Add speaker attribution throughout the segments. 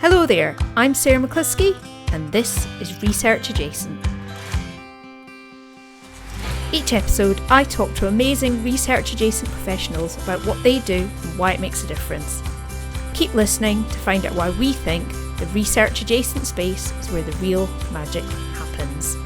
Speaker 1: Hello there, I'm Sarah McCluskey and this is Research Adjacent. Each episode I talk to amazing research adjacent professionals about what they do and why it makes a difference. Keep listening to find out why we think the research adjacent space is where the real magic happens.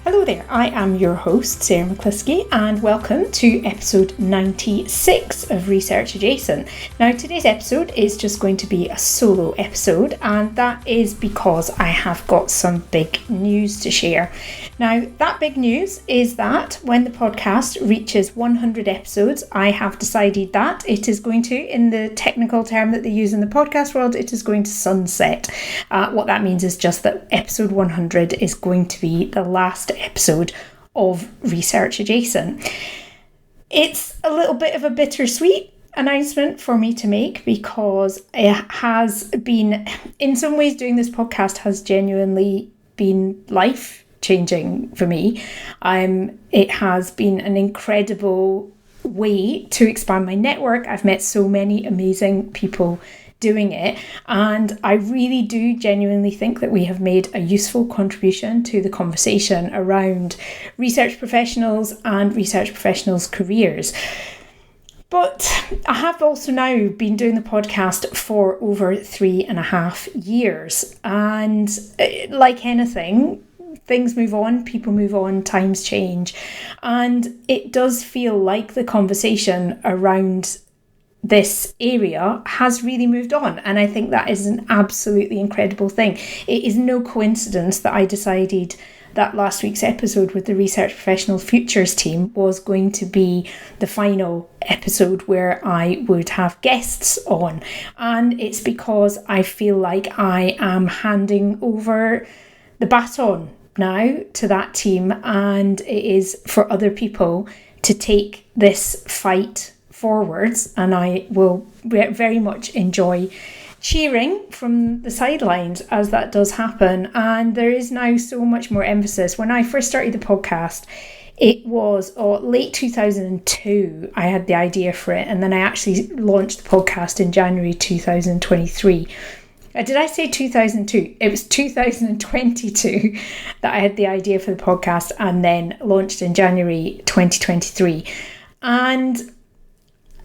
Speaker 1: Hello there, I am your host, Sarah McCluskey, and welcome to episode 96 of Research Adjacent. Now, today's episode is just going to be a solo episode, and that is because I have got some big news to share. Now, that big news is that when the podcast reaches 100 episodes, I have decided that it is going to, in the technical term that they use in the podcast world, it is going to sunset. What that means is just that episode 100 is going to be the last episode of Research Adjacent. It's a little bit of a bittersweet announcement for me to make because it has been, in some ways, doing this podcast has genuinely been life changing for me. It has been an incredible way to expand my network. I've met so many amazing people doing it, and I really do genuinely think that we have made a useful contribution to the conversation around research professionals and research professionals' careers. But I have also now been doing the podcast for over 3.5 years, and like anything, things move on, people move on, times change, and it does feel like the conversation around this area has really moved on, and I think that is an absolutely incredible thing. It is no coincidence that I decided that last week's episode with the Research Professional Futures team was going to be the final episode where I would have guests on, and it's because I feel like I am handing over the baton now to that team, and it is for other people to take this fight forwards, and I will very much enjoy cheering from the sidelines as that does happen. And there is now so much more emphasis. When I first started the podcast, it was late 2002 I had the idea for it, and then I actually launched the podcast in January 2023. Did I say 2002? It was 2022 that I had the idea for the podcast, and then launched in January 2023. And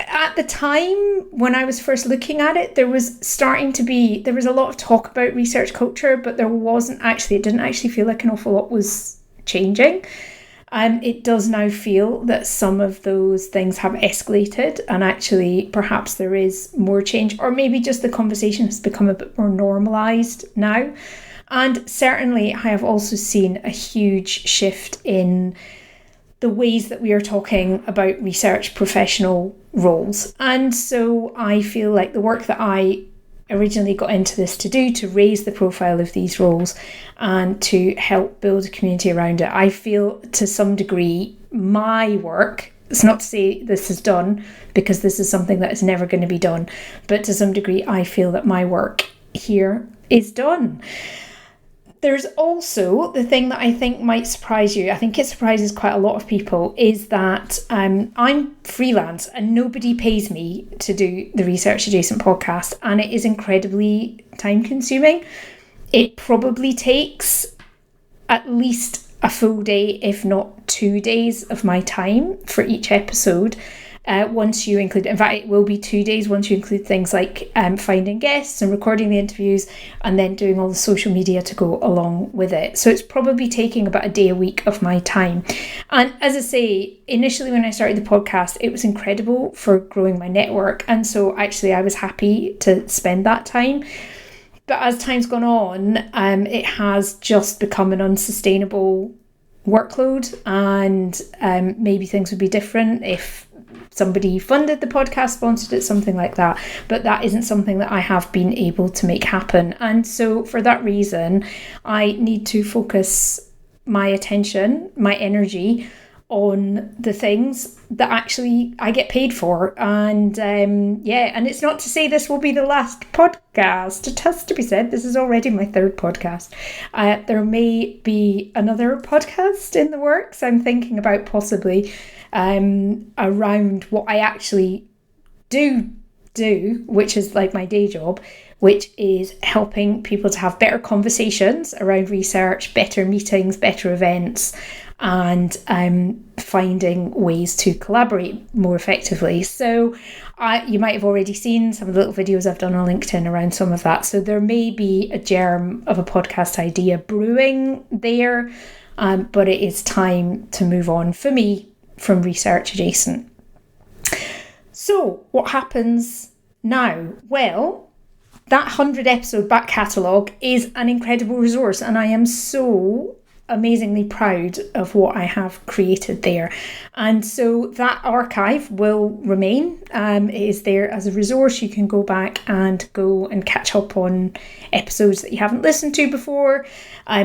Speaker 1: at the time when I was first looking at it, there was a lot of talk about research culture, but it didn't actually feel like an awful lot was changing. It does now feel that some of those things have escalated, and actually perhaps there is more change, or maybe just the conversation has become a bit more normalised now. And certainly I have also seen a huge shift in the ways that we are talking about research professional roles. And so I feel like the work that I originally got into this to do, to raise the profile of these roles and to help build a community around it, I feel to some degree my work, it's not to say this is done, because this is something that is never going to be done, but to some degree I feel that my work here is done. There's also the thing that I think might surprise you. I think it surprises quite a lot of people, is that I'm freelance and nobody pays me to do the Research Adjacent podcast, and it is incredibly time consuming. It probably takes at least a full day, if not 2 days of my time for each episode. Once you include, in fact, it will be 2 days once you include things like finding guests and recording the interviews, and then doing all the social media to go along with it. So it's probably taking about a day a week of my time. And as I say, initially when I started the podcast, it was incredible for growing my network. And so actually I was happy to spend that time. But as time's gone on, it has just become an unsustainable workload, and maybe things would be different if somebody funded the podcast, sponsored it, something like that. But that isn't something that I have been able to make happen. And so for that reason, I need to focus my attention, my energy on the things that actually I get paid for. And and it's not to say this will be the last podcast. It has to be said, this is already my third podcast. There may be another podcast in the works. I'm thinking about possibly around what I actually do, which is like my day job, which is helping people to have better conversations around research, better meetings, better events, and finding ways to collaborate more effectively. So you might have already seen some of the little videos I've done on LinkedIn around some of that. So there may be a germ of a podcast idea brewing there, but it is time to move on for me from research adjacent. So what happens now? Well, that 100 episode back catalogue is an incredible resource, and I am so amazingly proud of what I have created there. And so that archive will remain. It is there as a resource. You can go back and catch up on episodes that you haven't listened to before,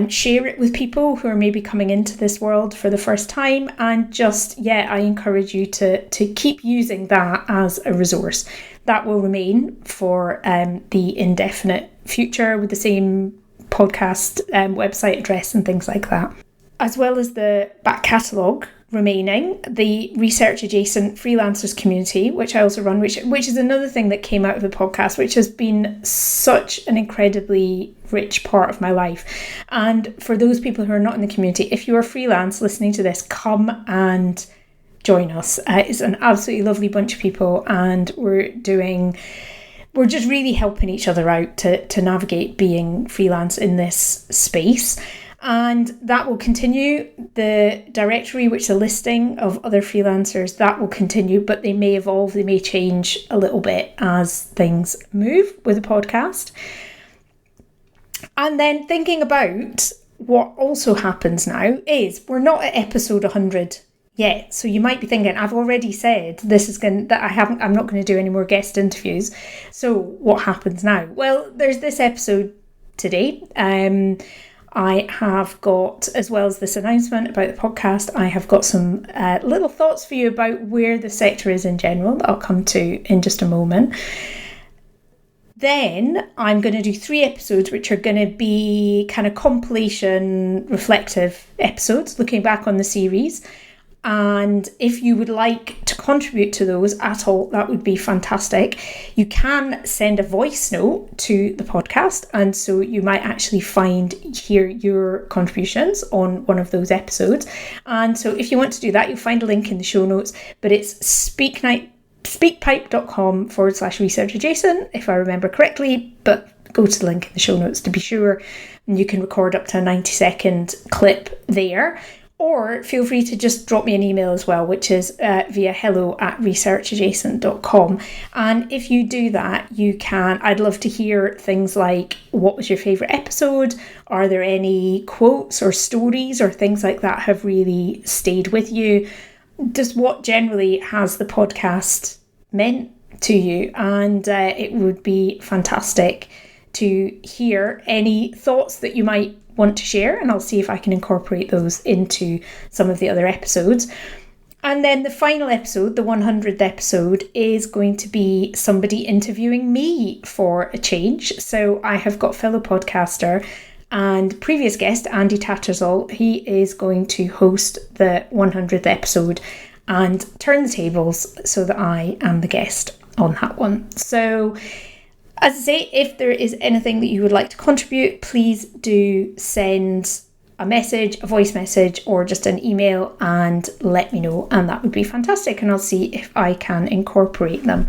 Speaker 1: share it with people who are maybe coming into this world for the first time, and I encourage you to keep using that as a resource. That will remain for the indefinite future with the same podcast website address and things like that. As well as the back catalogue remaining, the research adjacent freelancers community, which I also run, which is another thing that came out of the podcast, which has been such an incredibly rich part of my life. And for those people who are not in the community, if you are freelance listening to this, come and join us. It's an absolutely lovely bunch of people, and we're just really helping each other out to navigate being freelance in this space. And that will continue. The directory, which is a listing of other freelancers, that will continue, but they may evolve, they may change a little bit as things move with the podcast. And then thinking about what also happens now is we're not at episode 100 yet. So you might be thinking, I've already said I'm not going to do any more guest interviews. So what happens now? Well, there's this episode today. I have got, as well as this announcement about the podcast, I have got some little thoughts for you about where the sector is in general that I'll come to in just a moment. Then I'm going to do 3 episodes, which are going to be kind of compilation reflective episodes, looking back on the series. And if you would like to contribute to those at all, that would be fantastic. You can send a voice note to the podcast, and so you might actually hear your contributions on one of those episodes. And so if you want to do that, you'll find a link in the show notes, but it's speakpipe.com/research adjacent, if I remember correctly, but go to the link in the show notes to be sure. And you can record up to a 90-second clip there. Or feel free to just drop me an email as well, which is via hello@researchadjacent.com. And if you do that, I'd love to hear things like, what was your favourite episode? Are there any quotes or stories or things like that have really stayed with you? Just what generally has the podcast meant to you? And it would be fantastic to hear any thoughts that you might want to share, and I'll see if I can incorporate those into some of the other episodes. And then the final episode, the 100th episode, is going to be somebody interviewing me for a change. So I have got fellow podcaster and previous guest Andy Tattersall. He is going to host the 100th episode and turn the tables so that I am the guest on that one. So as I say, if there is anything that you would like to contribute, please do send a message, a voice message, or just an email and let me know, and that would be fantastic, and I'll see if I can incorporate them.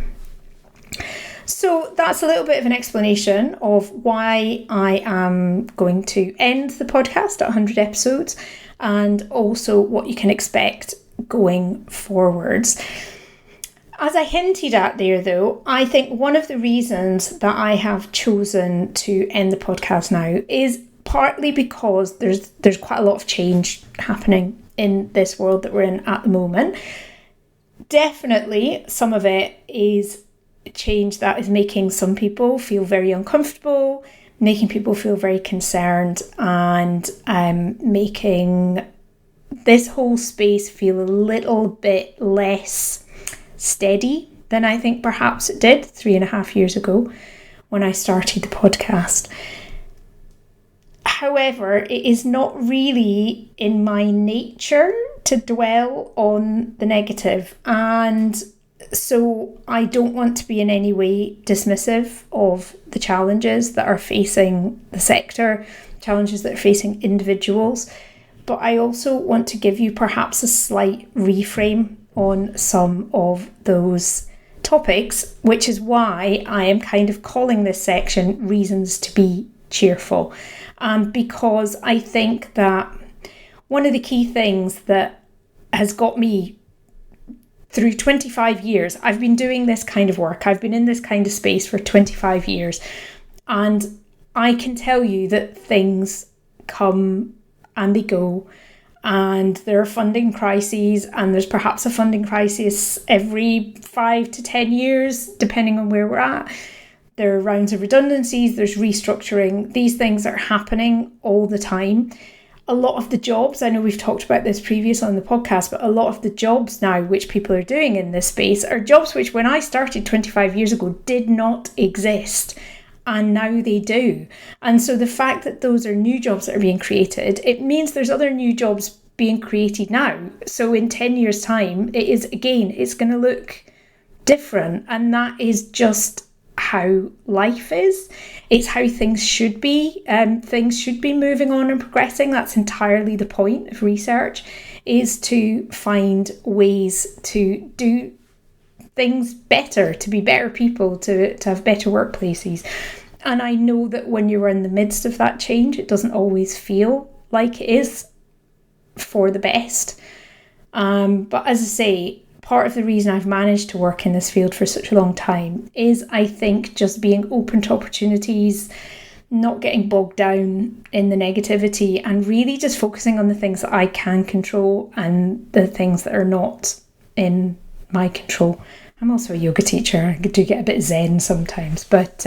Speaker 1: So that's a little bit of an explanation of why I am going to end the podcast at 100 episodes, and also what you can expect going forwards. As I hinted at there, though, I think one of the reasons that I have chosen to end the podcast now is partly because there's quite a lot of change happening in this world that we're in at the moment. Definitely, some of it is change that is making some people feel very uncomfortable, making people feel very concerned, and making this whole space feel a little bit less steady than I think perhaps it did 3.5 years ago when I started the podcast. However, it is not really in my nature to dwell on the negative, and so I don't want to be in any way dismissive of the challenges that are facing the sector, challenges that are facing individuals, but I also want to give you perhaps a slight reframe on some of those topics, which is why I am kind of calling this section Reasons to be Cheerful. Because I think that one of the key things that has got me through 25 years, I've been doing this kind of work, I've been in this kind of space for 25 years, and I can tell you that things come and they go, and there are funding crises, and there's perhaps a funding crisis every 5 to 10 years, depending on where we're at. There are rounds of redundancies, there's restructuring. These things are happening all the time. A lot of the jobs, I know we've talked about this previously on the podcast, but a lot of the jobs now which people are doing in this space are jobs which when I started 25 years ago did not exist. And now they do. And so the fact that those are new jobs that are being created, it means there's other new jobs being created now. So in 10 years' time, it's going to look different. And that is just how life is. It's how things should be. Things should be moving on and progressing. That's entirely the point of research, is to find ways to do things better, to be better people, to have better workplaces. And I know that when you're in the midst of that change, it doesn't always feel like it is for the best. But as I say, part of the reason I've managed to work in this field for such a long time is, I think, just being open to opportunities, not getting bogged down in the negativity, and really just focusing on the things that I can control and the things that are not in my control. I'm also a yoga teacher. I do get a bit zen sometimes, but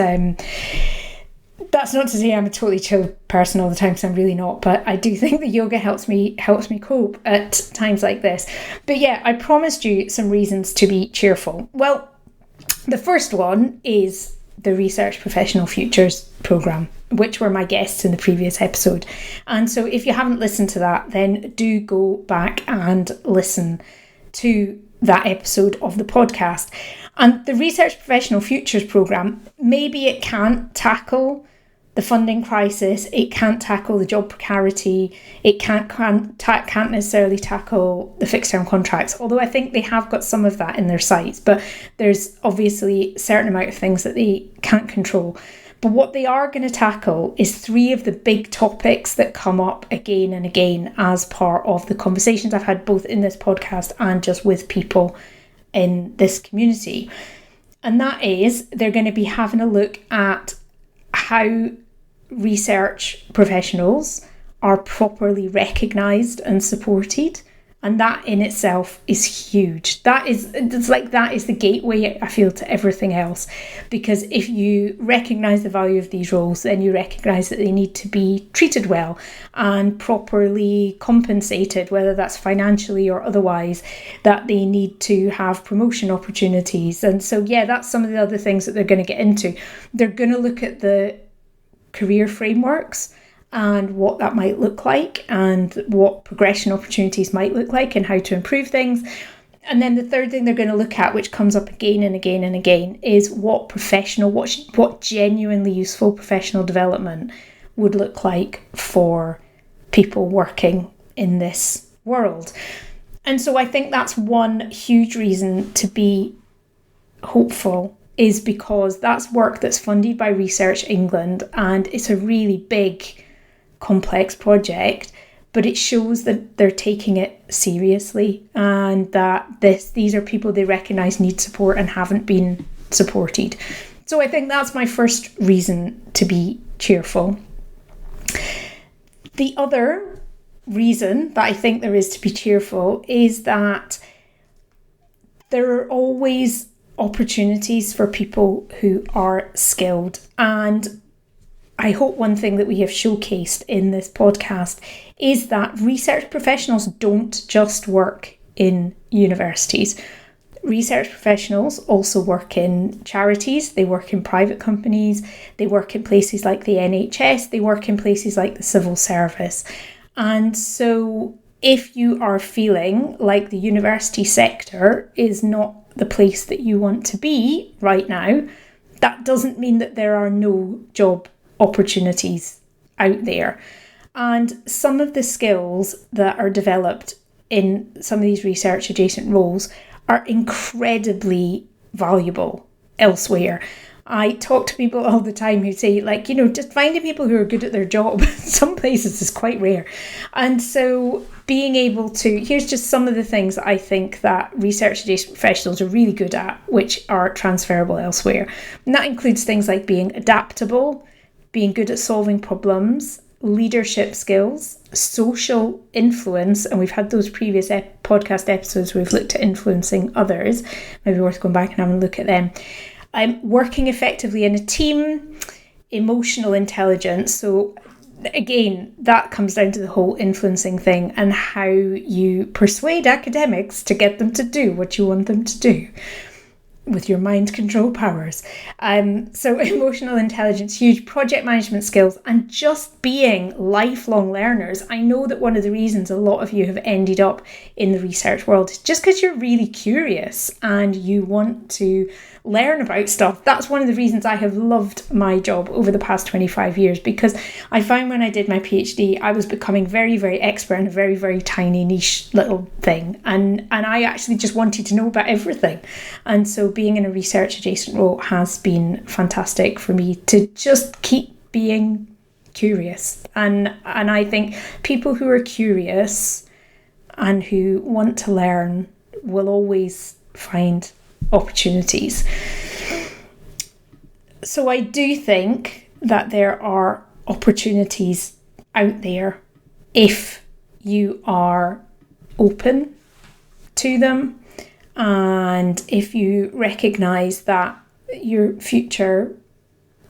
Speaker 1: that's not to say I'm a totally chill person all the time, because I'm really not. But I do think that yoga helps me cope at times like this. But yeah, I promised you some reasons to be cheerful. Well, the first one is the Research Professional Futures programme, which were my guests in the previous episode. And so if you haven't listened to that, then do go back and listen to that episode of the podcast. And the Research Professional Futures programme, maybe it can't tackle the funding crisis, it can't tackle the job precarity, it can't necessarily tackle the fixed term contracts, although I think they have got some of that in their sights, but there's obviously a certain amount of things that they can't control. But what they are going to tackle is 3 of the big topics that come up again and again as part of the conversations I've had both in this podcast and just with people in this community. And that is, they're going to be having a look at how research professionals are properly recognised and supported. And that in itself is huge. That is the gateway, I feel, to everything else. Because if you recognise the value of these roles, then you recognise that they need to be treated well and properly compensated, whether that's financially or otherwise, that they need to have promotion opportunities. And so, yeah, that's some of the other things that they're going to get into. They're going to look at the career frameworks and what that might look like and what progression opportunities might look like and how to improve things. And then the third thing they're going to look at, which comes up again and again and again, is what genuinely useful professional development would look like for people working in this world. And so I think that's one huge reason to be hopeful, is because that's work that's funded by Research England, and it's a really big, complex project, but it shows that they're taking it seriously and that these are people they recognise need support and haven't been supported. So I think that's my first reason to be cheerful. The other reason that I think there is to be cheerful is that there are always opportunities for people who are skilled. And I hope one thing that we have showcased in this podcast is that research professionals don't just work in universities. Research professionals also work in charities, they work in private companies, they work in places like the NHS, they work in places like the civil service. And so if you are feeling like the university sector is not the place that you want to be right now, that doesn't mean that there are no job opportunities out there. And some of the skills that are developed in some of these research adjacent roles are incredibly valuable elsewhere. I talk to people all the time who say, like, just finding people who are good at their job, some places is quite rare. And so being able to, here's just some of the things that I think that research adjacent professionals are really good at, which are transferable elsewhere. And that includes things like being adaptable, being good at solving problems, leadership skills, social influence, and we've had those previous podcast episodes where we've looked at influencing others, maybe worth going back and having a look at them. Working effectively in a team, emotional intelligence. So again, that comes down to the whole influencing thing and how you persuade academics to get them to do what you want them to do with your mind control powers. So emotional intelligence, huge, project management skills, and just being lifelong learners. I know that one of the reasons a lot of you have ended up in the research world is just because you're really curious and you want to learn about stuff. That's one of the reasons I have loved my job over the past 25 years, because I found when I did my PhD, I was becoming very, very expert in a very, very tiny niche little thing. And I actually just wanted to know about everything. And so being in a research adjacent role has been fantastic for me to just keep being curious. And I think people who are curious and who want to learn will always find opportunities. So I do think that there are opportunities out there if you are open to them and if you recognise that your future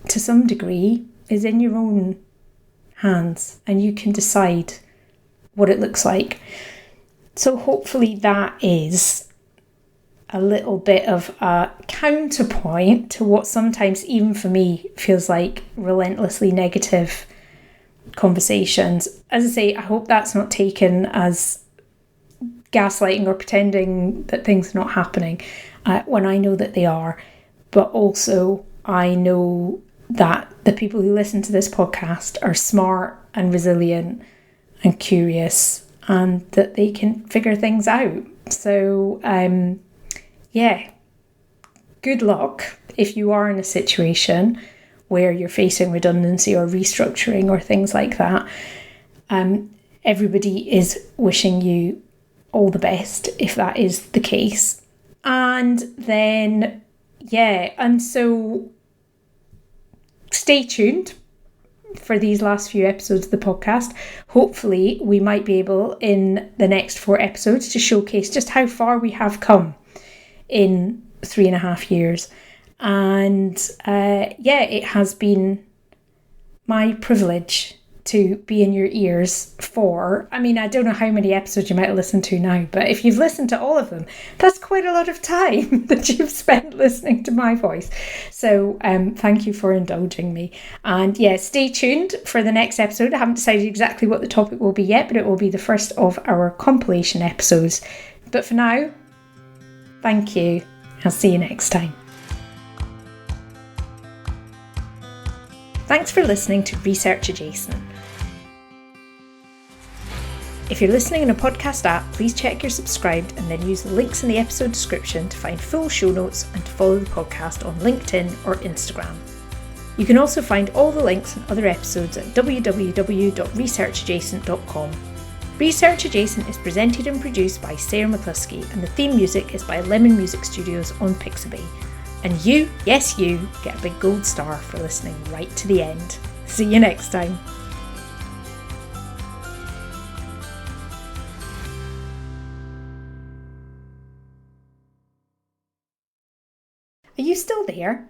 Speaker 1: to some degree is in your own hands and you can decide what it looks like. So hopefully that is a little bit of a counterpoint to what sometimes, even for me, feels like relentlessly negative conversations. As I say, I hope that's not taken as gaslighting or pretending that things are not happening when I know that they are. But also, I know that the people who listen to this podcast are smart and resilient and curious and that they can figure things out. So, yeah, good luck if you are in a situation where you're facing redundancy or restructuring or things like that. Everybody is wishing you all the best if that is the case. And then, yeah, and so stay tuned for these last few episodes of the podcast. Hopefully we might be able in the next 4 episodes to showcase just how far we have come in 3.5 years. And yeah, it has been my privilege to be in your ears for, I mean, I don't know how many episodes you might have listened to now, but if you've listened to all of them, that's quite a lot of time that you've spent listening to my voice. So thank you for indulging me. And yeah, stay tuned for the next episode. I haven't decided exactly what the topic will be yet, but it will be the first of our compilation episodes. But for now, thank you. I'll see you next time. Thanks for listening to Research Adjacent. If you're listening in a podcast app, please check you're subscribed and then use the links in the episode description to find full show notes and to follow the podcast on LinkedIn or Instagram. You can also find all the links and other episodes at www.researchadjacent.com. Research Adjacent is presented and produced by Sarah McCluskey, and the theme music is by Lemon Music Studios on Pixabay. And you, yes you, get a big gold star for listening right to the end. See you next time. Are you still there?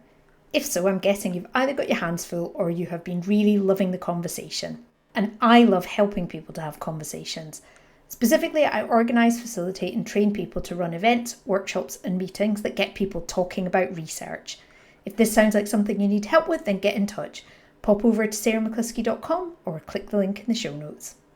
Speaker 1: If so, I'm guessing you've either got your hands full or you have been really loving the conversation. And I love helping people to have conversations. Specifically, I organise, facilitate and train people to run events, workshops and meetings that get people talking about research. If this sounds like something you need help with, then get in touch. Pop over to sarahmccluskey.com or click the link in the show notes.